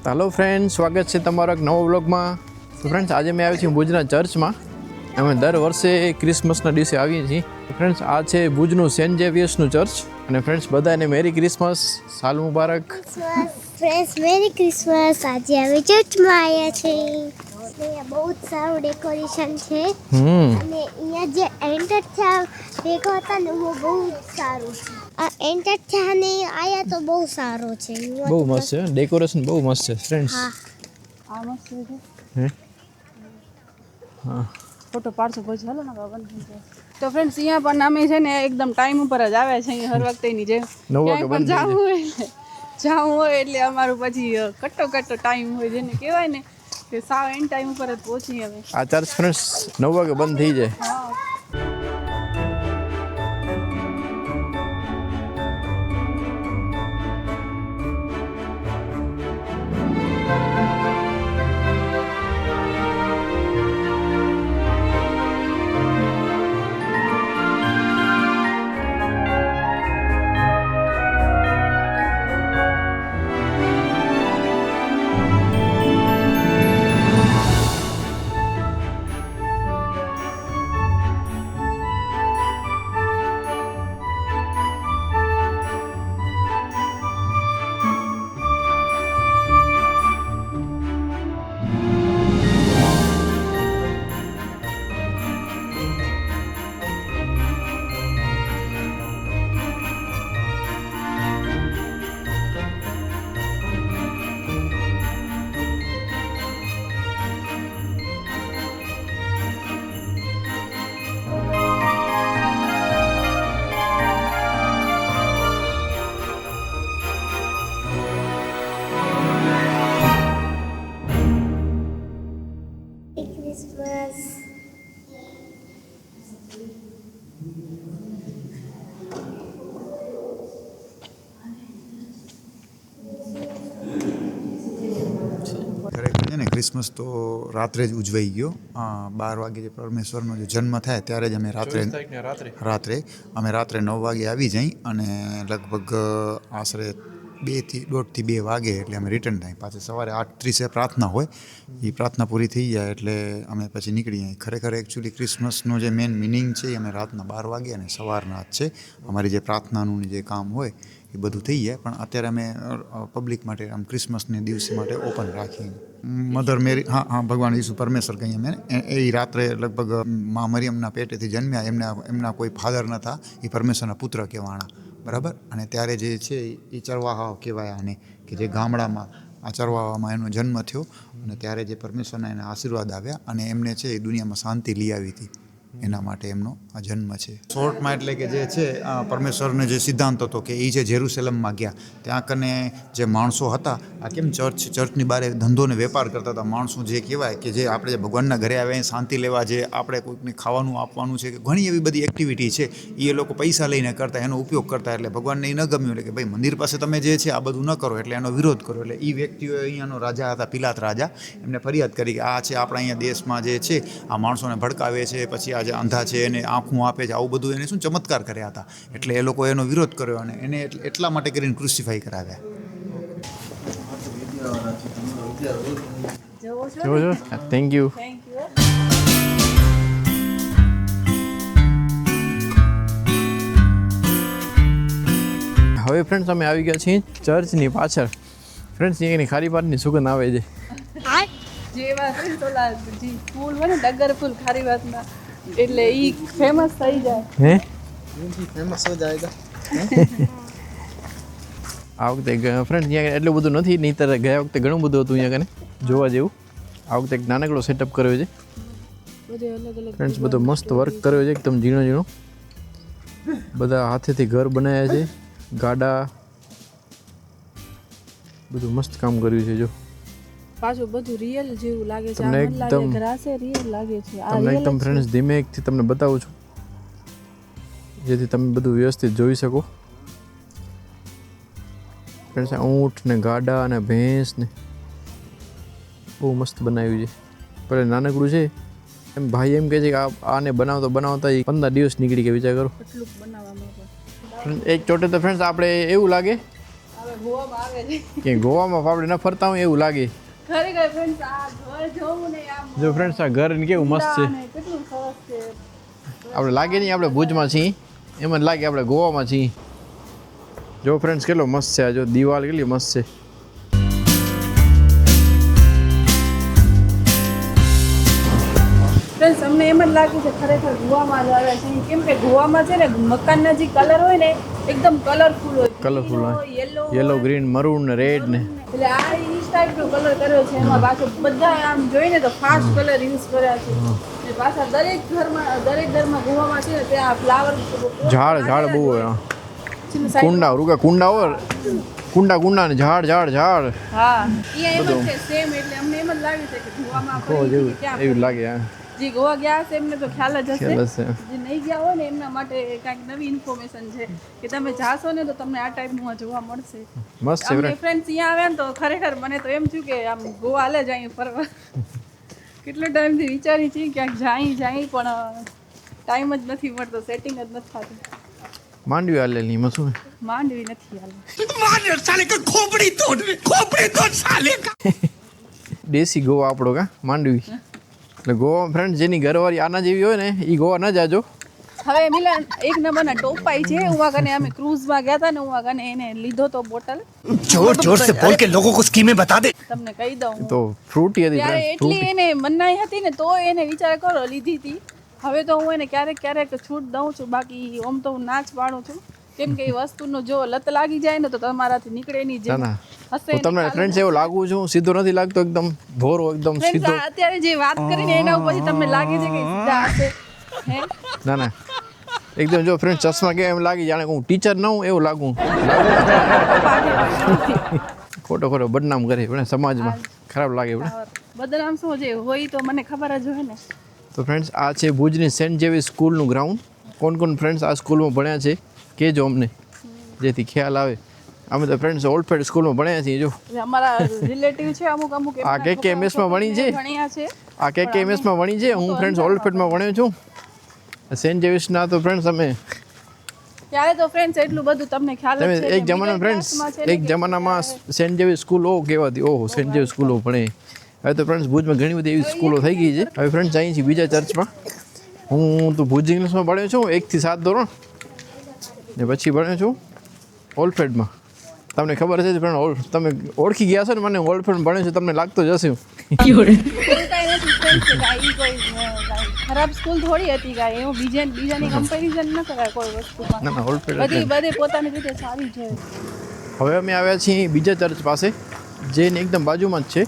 Hello friends, स्वागत है तमारा एक नवा व्लॉगમાં। तो फ्रेंड्स, आज मैं આવ્યો છું ભુજના ચર્ચમાં। અમે દર વર્ષે ક્રિસમસના દિવસે આવીએ છીએ। ફ્રેન્ડ્સ, આ છે ભુજનું સેન્ટ ઝેવિયર્સનું ચર્ચ। અને ફ્રેન્ડ્સ, બધાને મેરી ક્રિસમસ, સાલ મુબારક। Friends, merry Christmas. આજે અમે ચર્ચમાં આવ્યા છીએ। અહીંયા બહુ સારું ડેકોરેશન છે અને અહીંયા જે એન્ટર થયા ભેગો હતા ને वो બહુ સારું છે। આ એન્ટર થયા ને આયા તો બહુ સારો છે। બહુ મસ્ત છે, ડેકોરેશન બહુ મસ્ત છે ફ્રેન્ડ્સ। હા, આ મસ્ત છે હે હા, ફોટો પાડશો પછી હાલો ને બાબા। તો ફ્રેન્ડ્સ, અહીંયા પણ અમે છે ને એકદમ ટાઈમ ઉપર જ આવે છે। અહીંયા હર વખતેની જેમ 9 વાગે બંધ જાવું હોય એટલે અમારું પછી કટ્ટો ટાઈમ હોય, જેને કહેવાય ને કે સાવ એન્ડ ટાઈમ ઉપર જ પહોંચી અમે। આ ચર્ચ ફ્રેન્ડ્સ 9 વાગે બંધ થઈ જાય। હા, ક્રિસમસ। ખરેખર છે ને ક્રિસમસ તો રાત્રે જ ઉજવાઈ ગયો। 12 વાગે જે પરમેશ્વરનો જે જન્મ થાય ત્યારે જ અમે રાત્રે 9 વાગે આવી જઈ અને લગભગ આશરે 1:30 વાગે એટલે અમે રિટર્ન થાય। પાછી સવારે 8:30 પ્રાર્થના હોય, એ પ્રાર્થના પૂરી થઈ જાય એટલે અમે પછી નીકળી જઈએ। ખરેખર એકચ્યુઅલી ક્રિસમસનો જે મેઇન મિનિંગ છે એ અમે રાતના 12 વાગે અને સવારના જ છે। અમારી જે પ્રાર્થનાનું જે કામ હોય એ બધું થઈ જાય, પણ અત્યારે અમે પબ્લિક માટે આમ ક્રિસમસને દિવસે માટે ઓપન રાખી। મધર મેરી, હા, ભગવાન ઈસુ પરમેશ્વર કહીએ અમે, એ રાત્રે લગભગ મા મરિયમના પેટેથી જન્મ્યા। એમના કોઈ ફાધર નહોતા, એ પરમેશ્વરના પુત્ર કહેવાણા, બરાબર। અને ત્યારે જે છે એ ચરવાહા કહેવાય આને, કે જે ગામડામાં આ ચરવાહામાં એનો જન્મ થયો અને ત્યારે જે પરમેશ્વરના એને આશીર્વાદ આવ્યા અને એમને છે એ દુનિયામાં શાંતિ લઈ આવી હતી, એના માટે એમનો આ જન્મ છે। શોર્ટમાં એટલે કે જે છે પરમેશ્વરનો જે સિદ્ધાંત હતો કે એ જે જેરુસલેમમાં ગયા, ત્યાં કને જે માણસો હતા, આ કેમ ચર્ચની બહાર ધંધો ને વેપાર કરતા હતા માણસો, જે કહેવાય કે જે આપણે જે ભગવાનના ઘરે આવે શાંતિ લેવા, જે આપણે કોઈકને ખાવાનું આપવાનું છે, કે ઘણી એવી બધી એક્ટિવિટી છે એ લોકો પૈસા લઈને કરતા, એનો ઉપયોગ કરતા, એટલે ભગવાનને એ ન ગમ્યું, એટલે કે ભાઈ મંદિર પાસે તમે જે છે આ બધું ન કરો, એટલે એનો વિરોધ કરો। એટલે એ વ્યક્તિઓએ અહીંયાનો રાજા હતા પિલાત રાજા, એમને ફરિયાદ કરી કે આ છે આપણા અહીંયા દેશમાં જે છે આ માણસોને ભડકાવે છે, પછી આ જે અંધા છે એને આંખું આપે છે, આવું બધું એને શું ચમત્કાર કર્યા હતા, એટલે એ લોકોએ એનો વિરોધ કર્યો અને એને એટલા માટે કરીને ક્રુસિફાઈ કરાવ્યા। જવો છો? જોજો, થેન્ક યુ। Thank you. હવે ફ્રેન્ડ્સ, અમે આવી ગયા છીએ ચર્ચની પાછળ। ફ્રેન્ડ્સ, અહીંયાની ખારી પાટની સુગંધ આવે છે। જે વાત હોય તો જે ફૂલ હોય ને ડગર ફૂલ ખારી વાતના, એટલે ઈ ફેમસ થઈ જાય। હે फेमस हो जाएगा। આ વખતે ફ્રેન્ડ્સ અહીંયા એટલું બધું નથી, નહીંતર ગયા વખતે ઘણું બધું હતું અહીંયા કને જોવા જેવું। આ વખતે એક નાનકડો સેટઅપ કર્યો છે બધે અલગ અલગ ફ્રેન્ડ્સ, બધો મસ્ત વર્ક કર્યો છે, એકદમ ઝીણો। બધા હાથેથી ઘર બનાવ્યા છે, ગાડા, બધું મસ્ત કામ કર્યું છે। જો પાછું બધું રિયલ જેવું લાગે છે। તમને આ મને લાગે એકદમ- ગ્રાસે રિયલ લાગે છે। આ તમને real એકદમ જ છે। ફ્રેન્ડ્સ ધીમેથી તમને બતાવું છું, જેથી તમે બધું વ્યવસ્થિત જોઈ શકો। ફ્રેન્ડ્સ, ઊંટ ને ગાડા અને ભેંસ ને બહુ મસ્ત બનાવ્યું છે। ભલે નાનકડું છે, એમ ભાઈ એમ કહે છે કે આને બનાવતા 15 દિવસ નીકળી ગયા, વિચાર કરો। કેટલું બનાવવામાં પણ એક ચોટે તો ફ્રેન્ડ્સ આપણે એવું લાગે અમે ગોવામાં આવે છે કે ગોવામાં આપણે ન ફરતા હોય એવું લાગે. ખરેખર ફ્રેન્ડ્સ આ ઘર જોવું ને આમ જો ફ્રેન્ડ્સ આ ઘર ને કેવું મસ્ત છે. અને કેટલું સરસ છે. આપણે લાગે નહીં આપણે ભુજમાં છીએ, એમ જ લાગે આપણે ગોવામાં છીએ. જો ફ્રેન્ડ્સ કેટલો મસ્ત છે આ, જો દિવાલ કેટલી મસ્ત છે. ફ્રેન્ડ્સ અમને એમ જ લાગે છે ખરેખર ગોવામાં જ આવ્યા છે, કેમ કે ગોવામાં છે ને મકાનના જે કલર હોય ને એકદમ કલરફુલ હોય. Colourful હોય. યલો યલો, ગ્રીન, મરૂન ને રેડ ને એટલે આ ઈ ટાઈપનો કલર કર્યો છે. એમાં પાછો બધા આમ જોઈને તો ફાસ્ટ કલર યુઝ કર્યા છે. ને પાછા દરેક ઘરમાં ગોવામાં છે ને ત્યાં ફ્લાવર ઝાડ બહુ હોય. કુંડા હોય, કુંડા ને ઝાડ. હા અહીંયા એમ જ છે સેમ. એટલે અમને એમ જ લાગે છે કે ગોવામાં ગોવા આપણે જેવું ક્યાં એવું લાગે. હા, જે ગોવા ગયા હશે એમને તો ખ્યાલ જ હશે. ખ્યાલ હશે. જે નહીં ગયા હોય ને એમના માટે કાંઈક નવી ઇન્ફોર્મેશન છે કે તમે જાશો ને તો તમને આ ટાઈપનું આ જોવા મળશે. મસ્ત છે અમને ફ્રેન્ડ. ફ્રેન્ડ્સ અહીંયા આવ્યા ને તો ખરેખર મને તો એમ થયું કે આમ ગોવા હાલે જ અહીં ફરવા. કેટલો ટાઈમથી વિચારી છીએ ક્યાંક જાય પણ ટાઈમ જ નથી મળતો, સેટિંગ જ નથી થતું. માંડવી હાલેલી એમાં શું? માંડવી નથી હાલ. દેશી ગોવા આપણો કા માંડવી. એટલે ગોવા ફ્રેન્ડ જેની ઘરવાળી આના જેવી હોય ને એ ગોવા ન જાજો. હવે મિલન એક નંબરના ટોપાઈ છે. ઉવા કને અમે ક્રૂઝમાં ગયા હતા ને ઉવા કને એને લીધો તો બોટલ. जोर से बोल के लोगों को स्कीमें बता दे. તમને કહી દઉં તો ફ્રૂટી હતી ત્યારે ફ્રેન્ડ, એટલી ફ્રૂટી. એને મનાઈ હતી ને તો એને વિચાર કરો લીધી હતી. હવે તો હું એને ક્યારેક છૂટ દઉં છું, બાકી આમ તો હું ના જ પાડું છું. કેમ કે એ વસ્તુનો જો લત લાગી જાય ને તો તમારાથી નીકળે નહીં. ના જેમ ના હશે તો તમને ફ્રેન્ડ્સ એવું લાગુ છું સીધો નથી લાગતો, એકદમ ભોરો, એકદમ Friends, સીધો. આ અત્યારે જે વાત કરીને એના ઉપરથી તમને લાગે છે કે સીધા હશે હે ના એકદમ જો ફ્રેન્ડ ચશ્મા કે એમ લાગી જાણે હું ટીચર ન હું એવું લાગું. ખોટો બદનામ કરે પણ સમાજમાં ખરાબ લાગે પણ. બદનામ શું જે હોય તો મને ખબર જ હોય ને. તો ફ્રેન્ડ્સ આ છે ભુજની સેન્ટ જેવી સ્કૂલનું ગ્રાઉન્ડ. કોણ ફ્રેન્ડ્સ આ સ્કૂલમાં ભણ્યા છે કહેજો અમને, જેથી ખ્યાલ આવે. અમે તો ફ્રેન્ડ્સ ઓલ્ડફેડ સ્કૂલમાં ભણ્યા છીએ. જો એટલે અમારા રિલેટિવ છે અમુક આ KKMS માં ભણી છે. ભણ્યા છે. આ KKMS માં ભણી છે. હું ફ્રેન્ડ્સ ઓલ્ડફેડમાં ભણ્યો છું. સેન્ટ જેવિસના તો ફ્રેન્ડ્સ અમે ત્યારે તો ફ્રેન્ડ્સ એટલું બધું તમને ખ્યાલ જ છે. એક જમાનામાં ફ્રેન્ડ્સ એક જમાનામાં સેન્ટ જેવિસ સ્કૂલ કહેવાતી. ઓહો સેન્ટ જેવિસ સ્કૂલો ભણે. હવે તો ફ્રેન્ડ્સ ભુજમાં ઘણી બધી એવી સ્કૂલો થઈ ગઈ છે. હવે ફ્રેન્ડ્સ અહીં છીએ બીજા ચર્ચમાં. હું તો ભુજ ઇંગ્લિશમાં ભણ્યો છું 1 થી 7 ધોરણ, ને પછી ભણ્યો છું ઓલ્ડફેડમાં. તમને ખબર છે ફ્રેન્ડ, તમે ઓળખી ગયા છો ને મને ઓલ્ડફેડ ભણ્યો છું, તમને લાગતો જ હશે. એવું કાંઈ નથી friends કે કાંઈ કોઈ ખરાબ સ્કૂલ થોડી હતી કાંઈ એવું બીજાની કમ્પેરિઝન ન કરાય કોઈ વસ્તુમાં. ના ઓલ્ડફેડ બધે પોતાની રીતે સારી છે. હવે અમે આવ્યા છીએ બીજા ચર્ચ પાસે, જે એની એકદમ બાજુમાં જ છે.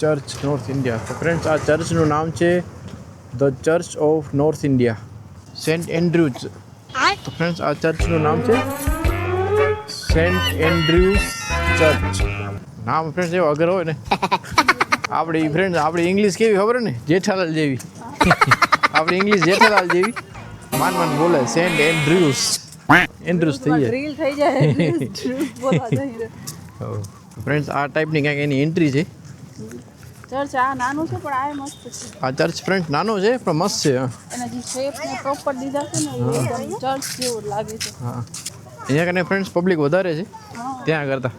Church north India. તો ફ્રેન્ડ્સ આ ચર્ચનું નામ છે the church of north India, saint Andrews. તો ફ્રેન્ડ્સ આ ચર્ચનું નામ છે સેન્ટ એન્ડ્રુઝ ચર્ચ. નામ ફ્રેન્ડ્સ એવો અગર હોય ને આપણી ઇંગ્લિશ કેવી ખબર ને, જેઠાલાલ જેવી. આપણી ઇંગ્લિશ જેઠાલાલ જેવી માન બોલે સેન્ટ એન્ડ્રુઝ. એન્ડ્રુઝ થઈ જાય. રીલ થઈ જાય બોલવા જઈને. ફ્રેન્ડ્સ આ ટાઈપની કાંઈક એની એન્ટ્રી છે. ચર્ચ આ નાનું છે પણ આ મસ્ત છે. આ ચર્ચ ફ્રેન્ડ નાનો છે પણ મસ્ત છે. એના જે શેપ ને પ્રોપર દીધા છે ને એ એકદમ ચર્ચ જેવું લાગે છે. હા અહીંયા કને ફ્રેન્ડ્સ પબ્લિક વધારે છે ત્યાં કરતાં.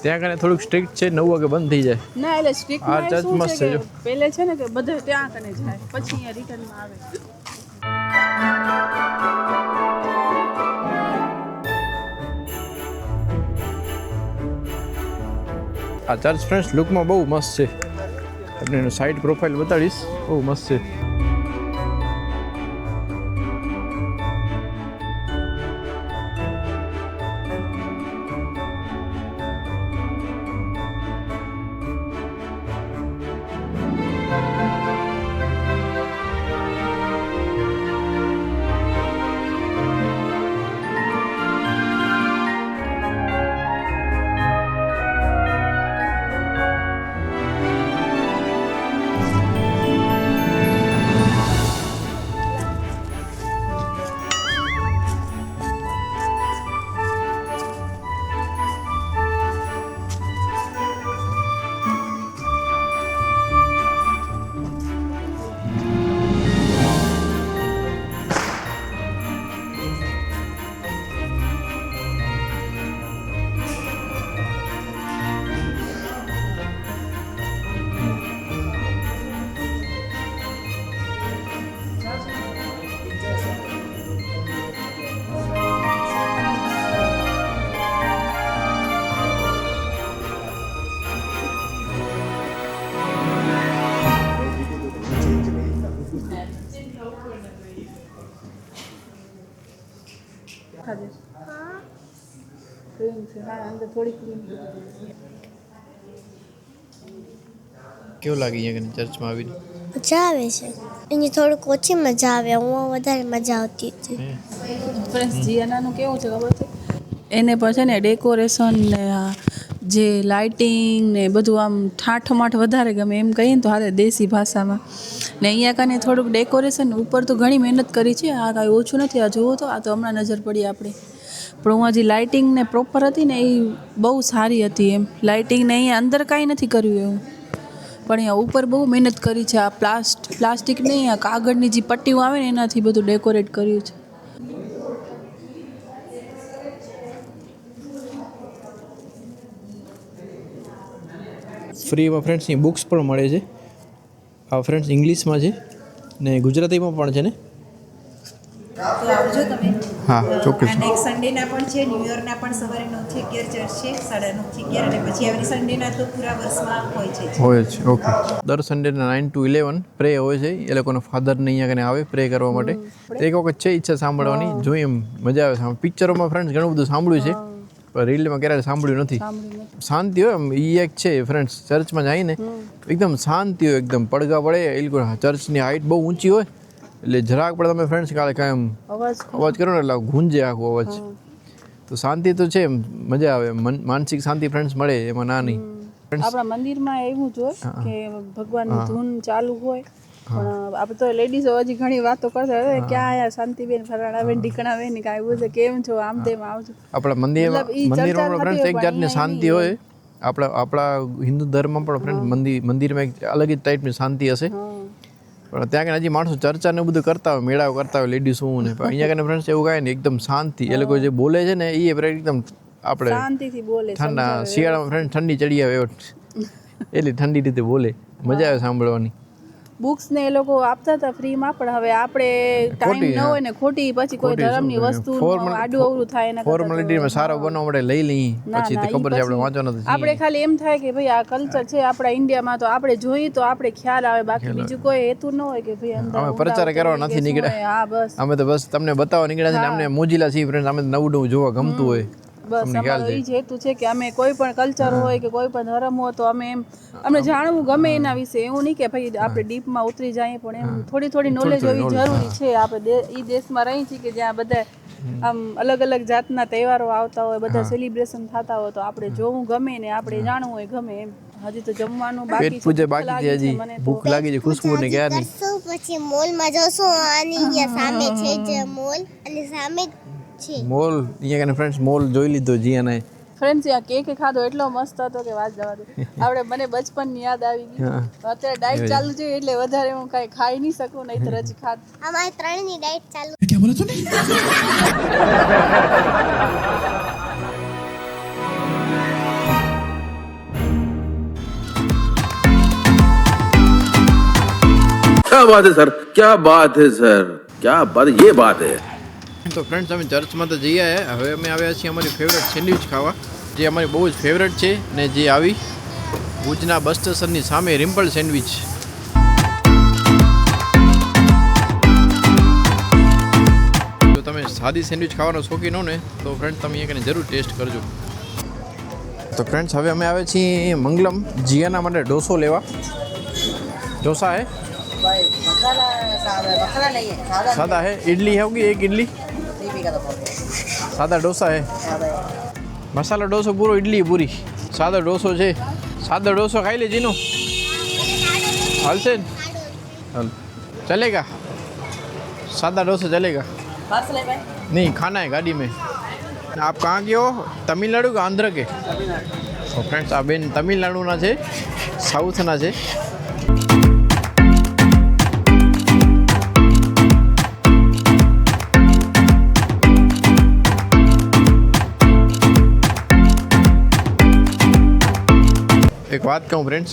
ત્યાં કને થોડુંક સ્ટ્રિક્ટ છે, 9 વાગે બંધ થઈ જાય. ના એટલે સ્ટ્રિક્ટ આ માં ચર્ચ શું મસ્ત છે છે કે પહેલે છે ને કે બધે ત્યાં કને જાય પછી અહીંયા રિટર્નમાં આવે. આ ચર્ચ ફ્રેન્ડ્સ લુકમાં બહુ મસ્ત છે. તમને એનો સાઈડ પ્રોફાઇલ બતાડીશ, બહુ મસ્ત છે. ખાજે ક્રીમ છે હા અંદર થોડી ક્રીમ કેવું લાગે અહીંયા ચર્ચમાં આવીને? મજા આવે છે એની થોડુંક ઓછી મજા આવે હું વધારે મજા આવતી હતી. ફ્રેન્ડ્સ જીયાનાનું કેવું છે ખબર છે એને પર છે ને ડેકોરેશન ને જે લાઇટિંગ ને બધું આમ ઠાઠમાઠ વધારે ગમે એમ કહીએ ને તો હાલે દેશી ભાષામાં. ને અહીંયા કાને થોડુંક ડેકોરેશન ઉપર તો ઘણી મહેનત કરી છે આ કાંઈ ઓછું નથી. આ જુઓ તો આ તો હમણાં નજર પડી આપણે પણ હું હજી લાઇટિંગ ને પ્રોપર હતી ને એ બહુ સારી હતી એમ. લાઇટિંગ ને અહીંયા અંદર કાંઈ નથી કર્યું એવું પણ અહીંયા ઉપર બહુ મહેનત કરી છે. આ પ્લાસ્ટિક નહીં આ કાગળની જે પટ્ટીઓ આવે ને એનાથી બધું ડેકોરેટ કર્યું છે. ફ્રીમાં ફ્રેન્ડ્સની બુક્સ પણ મળે છે. આ ફ્રેન્ડ્સ ઇંગ્લિશમાં છે ને ગુજરાતીમાં પણ છે ને. તો આવજો તમે. હા ચોક્કસ. આ નેક્સ્ટ સન્ડેના પણ છે, ન્યૂ યરના પણ સવારે 9 થી 11 ચર્ચ છે, 9:30 થી 11 અને પછી એવરી સન્ડેના તો પૂરા વર્ષમાં હોય છે. હોય છે ઓકે. દર સન્ડેના 9 to 11 પ્રે હોય છે. એ લોકોનો ફાધરને અહીંયા કને આવે પ્રે કરવા માટે. એક વખત છે ઈચ્છા સાંભળવાની, જોઈ એમ મજા આવે. પિક્ચરોમાં ફ્રેન્ડ્સ ઘણું બધું સાંભળ્યું છે પણ રીલમાં ક્યારેય સાંભળ્યું નથી. શાંતિ હોય એમ એ એક છે ફ્રેન્ડ્સ. ચર્ચમાં જાય ને એકદમ શાંતિ હોય, એકદમ પડઘા પડે. એ લોકો ચર્ચની હાઇટ બહુ ઊંચી હોય એટલે જરાક પણ તમે ફ્રેન્ડ્સ કાલે કાંઈ એમ અવાજ કરો ને એટલે ગુંજે આખો અવાજ. તો શાંતિ તો છે એમ મજા આવે. માનસિક શાંતિ ફ્રેન્ડ્સ મળે એમાં ના નહીં. આપણા મંદિરમાં એવું જ હોય કે ભગવાનની ધૂન ચાલુ હોય પણ આપણે તો લેડીઝો હજી ઘણી વાતો કરતા હોય ક્યાં આયા શાંતિબેન ફરાણાબેન ઢીકણાબેન કાંઈ એવું છે કેમ છો આમ તેમ આવજો. આપણા મંદિરમાં ફ્રેન્ડ્સ એક જાતની શાંતિ હોય. આપણા હિન્દુ ધર્મમાં પણ ફ્રેન્ડ મંદિરમાં એક અલગ જ ટાઈપની શાંતિ હશે પણ ત્યાં કને હજી માણસો ચર્ચા ને બધું કરતા હોય, મેળાઓ કરતા હોય લેડીઝ હું ને. પણ અહીંયા કને ફ્રેન્ડ્સ એવું કાંઈ ને એકદમ શાંતિ. એ લોકો જે બોલે છે ને એ એકદમ આપણે શાંતિથી બોલે. ઠંડા શિયાળામાં ફ્રેન્ડ ઠંડી ચડી આવે એટલી ઠંડી રીતે બોલે, મજા આવે સાંભળવાની. બુક્સ ને એ લોકો આપતા હતા ફ્રીમાં પણ હવે આપણે ટાઈમ ન હોય ને ખોટી પછી કોઈ ધર્મની વસ્તુ આડું અવળું થાય ને ફોર્માલિટીમાં સારો બનવા માટે લઈ લઈ પછી તો ખબર છે આપણે વાંચવાનું નથી. આપણે ખાલી એમ થાય કે ભાઈ આ કલ્ચર છે આપણા ઇન્ડિયામાં તો આપણે જોઈએ તો આપણે ખ્યાલ આવે બાકી બીજું કોઈ હેતુ ન હોય કે ભાઈ અંદર અમે પ્રચાર કરવા નથી નીકળ્યા. હા બસ અમે તો બસ તમને બતાવવા નીકળ્યા છે ને અમને મોજીલા છીએ ફ્રેન્ડ. અમે નવું નવું જોવા ગમતું હોય બસ અમારો એ જ હેતુ છે કે અમે કોઈ પણ કલ્ચર હોય કે કોઈ પણ ધર્મ હોય તો અમે એમ અમને જાણવું ગમે એના વિશે. એવું નહીં કે ભાઈ આપણે ડીપમાં ઉતરી જઈએ પણ એમ થોડી નોલેજ હોવી જરૂરી છે. આપણે એ દેશમાં રહી છીએ કે જ્યાં બધા આમ અલગ અલગ જાતના તહેવારો આવતા હોય, બધા સેલિબ્રેશન થતા હોય તો આપણે જોવું ગમે ને આપણે જાણવું હોય ગમે એમ. હજી તો જમવાનું બાકી છે, ભૂખ લાગી છે ખુશ્બુ ને ક્યારની. પછી મોલમાં જશો આની અહીંયા સામે છે જે મોલ અને સામે મોલ અહીંયા કને ફ્રેન્ડ્સ મોલ જોઈ લીધો જીયાને. ફ્રેન્ડ્સ આ કેક ખાધો એટલો મસ્ત હતો કે વાત જવા દે. આપણે મને બચપનની યાદ આવી ગઈ. અત્યારે ડાયટ ચાલુ છે એટલે વધારે હું કાંઈ ખાઈ નહીં શકું નહીંતર હજી ખાત. અમારે ત્રણની ડાયટ ચાલુ. क्या बोला तूने? क्या बात है सर, क्या बात है सर, क्या बात, ये बात है. તો ફ્રેન્ડ્સ અમે ચર્ચમાં તો જઈ આવ્યા. હવે અમે આવ્યા છીએ અમારી ફેવરેટ સેન્ડવિચ ખાવા, જે અમારી બહુ જ ફેવરેટ છે ને જે આવી ભુજના બસ સ્ટેશનની સામે રિમ્પલ સેન્ડવિચ. જો તમે સાદી સેન્ડવિચ ખાવાનો શોખીન હો ને તો ફ્રેન્ડ તમે અહીંયા જરૂર ટેસ્ટ કરજો. તો ફ્રેન્ડ્સ હવે અમે આવ્યા છીએ મંગલમ જીયાના માટે ઢોસો લેવા. ઢોસા હે सादा है. इडली है होगी एक इडली. सादा डोसा है. मसाला डोसा पूरो, इडली पूरी. सादा डोसो છે. सादा डोसा खाई ले जीनो. हालसे चल चलेगा. सादा डोसा चलेगा. नहीं खाना है गाड़ी में. आप कहाँ के हो? तमिलनाडु का आंध्र के? फ्रेंड्स આ બેન તમિલનાડુના છે, સાઉથના છે. એક વાત કહું ફ્રેન્ડ્સ,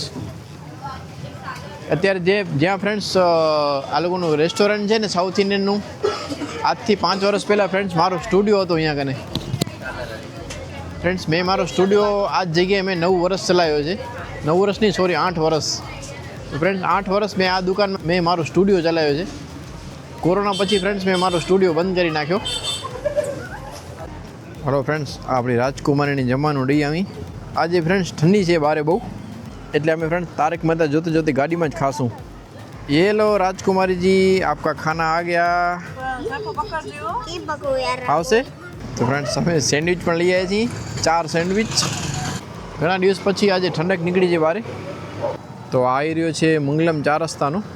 અત્યારે જ્યાં ફ્રેન્ડ્સ આ લોકોનું રેસ્ટોરન્ટ છે ને સાઉથ ઇન્ડિયનનું, આજથી 5 વર્ષ પહેલાં ફ્રેન્ડ્સ મારો સ્ટુડિયો હતો અહીંયા કને. ફ્રેન્ડ્સ મેં મારો સ્ટુડિયો આ જ જગ્યાએ મેં 9 વર્ષ ચલાવ્યો છે. 9 વર્ષ નહીં, સોરી 8 વર્ષ. તો ફ્રેન્ડ્સ 8 વર્ષ મેં આ દુકાનમાં મેં મારો સ્ટુડિયો ચલાવ્યો છે. કોરોના પછી ફ્રેન્ડ્સ મેં મારો સ્ટુડિયો બંધ કરી નાખ્યો. હલો ફ્રેન્ડ્સ, આપણી રાજકુમારીની જમવાનું ડી આવી. આજે ફ્રેન્ડ્સ ઠંડી છે બારે બહુ, એટલે અમે ફ્રેન્ડ્સ તારક મહેતા જોતે જોતે ગાડીમાં જ ખાશું. ये लो राजकुमारी जी, आपका खाना आ गया. આવશે તો ફ્રેન્ડ્સ અમે સેન્ડવિચ પણ લઈ આવ્યા છીએ, 4 સેન્ડવિચ. ઘણા દિવસ પછી આજે ઠંડક નીકળી છે બારે, તો આવી રહ્યો છે મંગલમ 4 રસ્તાનો.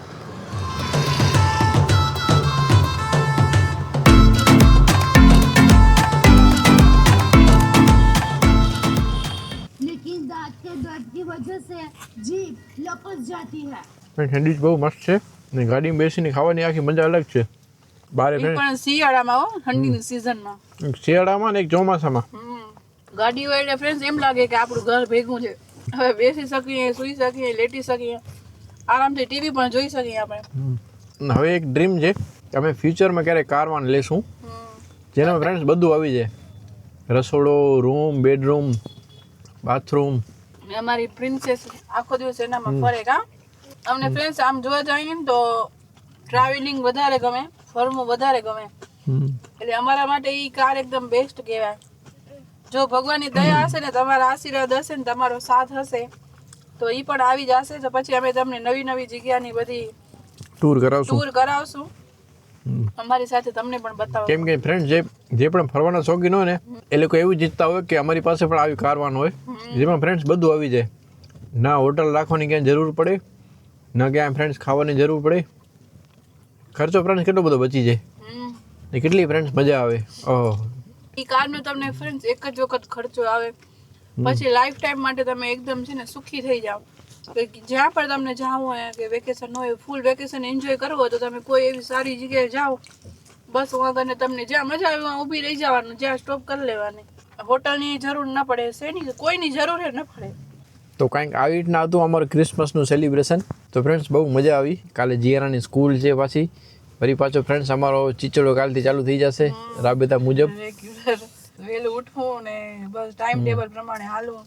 સેન્ડવિચ બહુ મસ્ત છે ને ગાડીમાં બેસીને ખાવાની આખી મજા અલગ છે. બારે પણ શિયાળામાં હો, ઠંડીની સિઝનમાં, શિયાળામાં ને એક ચોમાસામાં ગાડી હોય એટલે ફ્રેન્ડ્સ એમ લાગે કે આપણું ઘર ભેગું છે. હવે બેસી શકીએ, સૂઈ શકીએ, લેટી શકીએ, આરામથી ટીવી પણ જોઈ શકીએ આપણે. હવે એક ડ્રીમ છે કે અમે ફ્યુચરમાં ક્યારેક કારવાન લેશું, જેનામાં ફ્રેન્ડ્સ બધું આવી જાય. રસોડો, રૂમ, બેડરૂમ, બાથરૂમ. અમારી પ્રિન્સેસ આખો દિવસ એનામાં ફરે કા. અમને ફ્રેન્ડ્સ આમ જોવા જઈએ ને તો ટ્રાવેલિંગ વધારે ગમે, ફરવું વધારે ગમે, એટલે અમારા માટે એ કાર એકદમ બેસ્ટ કહેવાય. જો ભગવાનની દયા હશે ને, તમારા આશીર્વાદ હશે ને, તમારો સાથ હશે તો એ પણ આવી જશે. તો પછી અમે તમને નવી નવી જગ્યાની બધી ટૂર કરાવશું, અમારી સાથે તમને પણ બતાવો. કેમ કે ફ્રેન્ડ જે પણ ફરવાના શોખીન હોય ને, એ લોકો એવું જ ઈચ્છતા હોય કે અમારી પાસે પણ આવી કારવાન હોય, જેમાં ફ્રેન્ડ્સ બધું આવી જાય. ના હોટલ રાખવાની ક્યાંય જરૂર પડે, ના ક્યાંય ફ્રેન્ડ્સ ખાવાની જરૂર પડે. ખર્ચો ફ્રેન્ડ્સ કેટલો બધો બચી જાય ને કેટલી ફ્રેન્ડ્સ મજા આવે. ઓહ, એ કારનો તમને ફ્રેન્ડ્સ એક જ વખત ખર્ચો આવે, પછી લાઈફ ટાઈમ માટે તમે એકદમ છે ને સુખી થઈ જાઓ. જ્યાં પણ તમને જવું હોય કે વેકેશન હોય, ફૂલ વેકેશન એન્જોય કરવું હોય તો તમે કોઈ એવી સારી જગ્યાએ જાઓ, બસ વાંધો તમને જ્યાં મજા આવે ત્યાં ઊભી રહી જવાનું, જ્યાં સ્ટોપ કરી લેવાની. હોટલની જરૂર ન પડે, શેની કોઈની જરૂર ન પડે. તો કાંઈક આવી રીતના હતું અમારું ક્રિસમસનું સેલિબ્રેશન. તો ફ્રેન્ડ્સ બહુ મજા આવી. કાલે જીયારાની સ્કૂલ છે પાછી, ફરી પાછો ફ્રેન્ડ્સ અમારો ચીચડો કાલથી ચાલુ થઈ જશે રાબેતા મુજબ. વહેલું ઉઠવું ને બસ ટાઈમ ટેબલ પ્રમાણે હાલવું.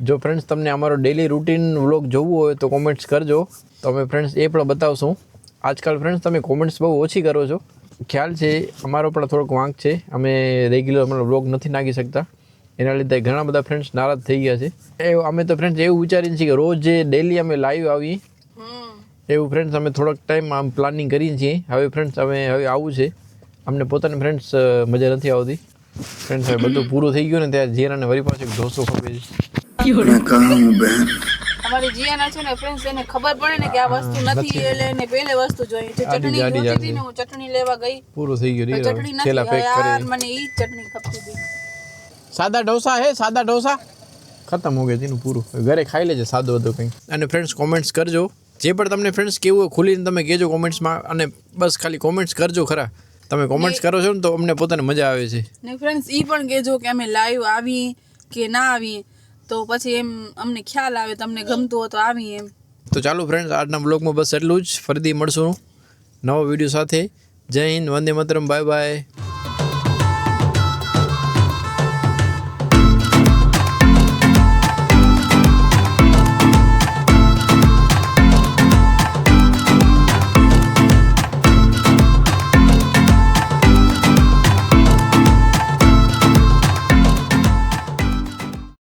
જો ફ્રેન્ડ્સ તમને અમારો ડેલી રૂટીન વ્લોગ જોવું હોય તો કોમેન્ટ્સ કરજો, તો અમે ફ્રેન્ડ્સ એ પણ બતાવશું. આજકાલ ફ્રેન્ડ્સ તમે કોમેન્ટ્સ બહુ ઓછી કરો છો, ખ્યાલ છે, અમારો પણ થોડોક વાંક છે. અમે રેગ્યુલર અમારો વ્લોગ નથી નાખી શકતા, એના લીધે ઘણા બધા ફ્રેન્ડ્સ નારાજ થઈ ગયા છે. અમે તો ફ્રેન્ડ્સ એવું વિચારીએ છીએ કે રોજ જે ડેલી અમે લાઈવ આવીએ એવું ફ્રેન્ડ્સ અમે થોડોક ટાઈમ આમ પ્લાનિંગ કરીએ છીએ. હવે ફ્રેન્ડ્સ હવે આવવું છે, અમને પોતાને ફ્રેન્ડ્સ મજા નથી આવતી. ફ્રેન્ડ્સ હવે બધું પૂરું થઈ ગયું ને ત્યારે જીયાને વળી પાછો ઢોસો ખપે છે. અમારી જીયાના છે ને ફ્રેન્ડ્સ, એને ખબર પડે ને કે આ વસ્તુ નથી એટલે એને પહેલે વસ્તુ જોઈએ છે. ચટણી જોઈતી હતી ને, હું ચટણી લેવા ગઈ, પૂરું થઈ ગયું. ચટણી નથી, યાર મને ઈ ચટણી ખપતી હતી. સાદા ઢોસા હે, સાદા ઢોસા ખતમ હો ગયા તેનું પૂરું. ઘરે ખાઈ લેજે સાદો હતો કંઈ. અને ફ્રેન્ડ્સ કોમેન્ટ્સ કરજો, જે પણ તમને ફ્રેન્ડ્સ કેવું હોય ખુલીને તમે કહેજો કોમેન્ટ્સમાં. અને બસ ખાલી કોમેન્ટ્સ કરજો ખરા. તમે કોમેન્ટ્સ કરો છો ને તો અમને પોતાને મજા આવે છે. ને ફ્રેન્ડ્સ ઈ પણ કહેજો કે અમે લાઈવ આવી કે ના આવી, તો પછી એમ અમને ખ્યાલ આવે તમને ગમતું હોય તો આવી એમ. તો ચાલો ફ્રેન્ડ્સ, આજના બ્લોગમાં બસ એટલું જ. ફરીથી મળશું નવો વિડીયો સાથે. જય હિન્દ, વંદે માતરમ, બાય બાય.